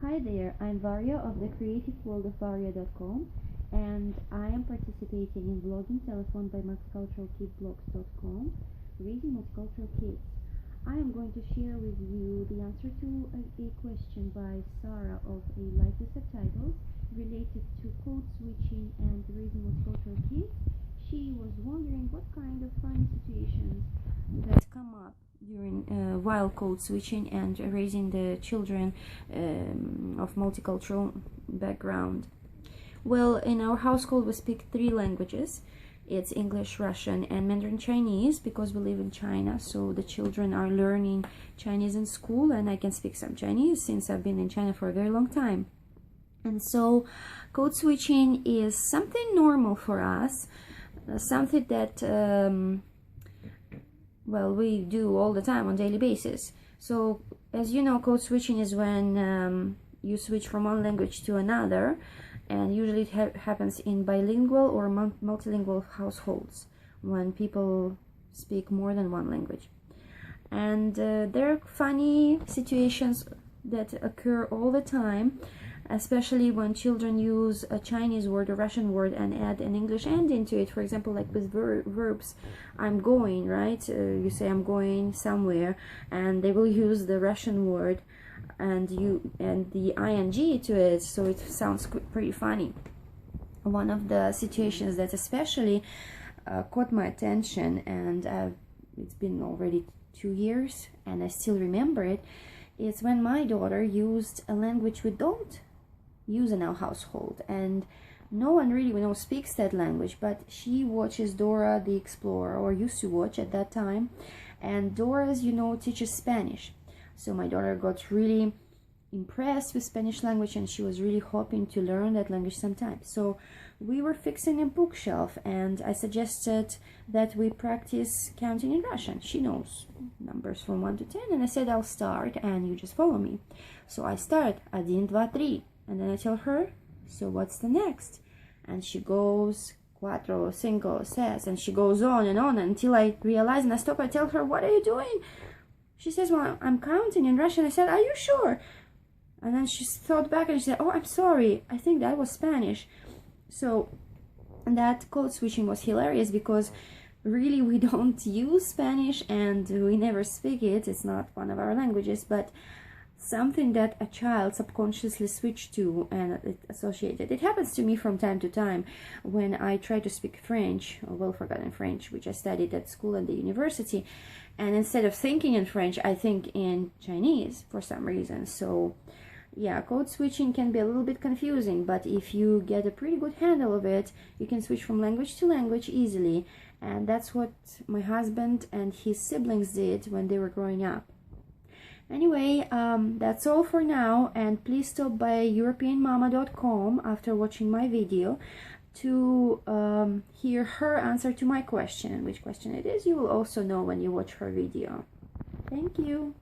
Hi there, I'm Varia of the creative world of Varia.com, and I am participating in Vlogging Telephone by Multicultural Kids blogs.com, raising multicultural kids. I am going to share with you the answer to a question by Sarah of A Life with Subtitles related to code switching and raising multicultural kids. She was wondering what kind of funny situations that come up during while code switching and raising the children of multicultural background. Well, in our household we speak 3 languages. It's English, Russian, and Mandarin Chinese because we live in China, so the children are learning Chinese in school, and I can speak some Chinese since I've been in China for a very long time. And so code switching is something normal for us, something that well, we do all the time on daily basis. So as you know, code switching is when you switch from one language to another, and usually it happens in bilingual or multilingual households when people speak more than one language. And there are funny situations that occur all the time, especially when children use a Chinese word or Russian word and add an English end into it. For example, like with verbs, I'm going, right? You say I'm going somewhere, and they will use the Russian word and the ing to it, so it sounds pretty funny. One of the situations that especially caught my attention, and it's been already 2 years and I still remember it, is when my daughter used a language we don't use in our household, and no one really speaks that language, but she watches Dora the Explorer, or used to watch at that time, and Dora, as you know, teaches Spanish. So my daughter got really impressed with Spanish language, and she was really hoping to learn that language sometime. So we were fixing a bookshelf, and I suggested that we practice counting in Russian. She knows numbers from 1 to 10, and I said, I'll start and you just follow me. So I start 1, 2, 3, and then I tell her, so what's the next? And she goes 4, 5, 6, and she goes on until I realize, and I stop. I tell her, what are you doing? She says, well, I'm counting in Russian. I said, are you sure? And then she thought back and she said, oh, I'm sorry, I think that was Spanish. So that code switching was hilarious because really we don't use Spanish and we never speak it. It's not one of our languages, but something that a child subconsciously switched to and it associated. It happens to me from time to time when I try to speak French, or well-forgotten French, which I studied at school and the university, and instead of thinking in French, I think in Chinese for some reason. So yeah, code switching can be a little bit confusing, but if you get a pretty good handle of it, you can switch from language to language easily, and that's what my husband and his siblings did when they were growing up. Anyway, that's all for now, and please stop by europeanmama.com after watching my video to hear her answer to my question. Which question it is, you will also know when you watch her video. Thank you.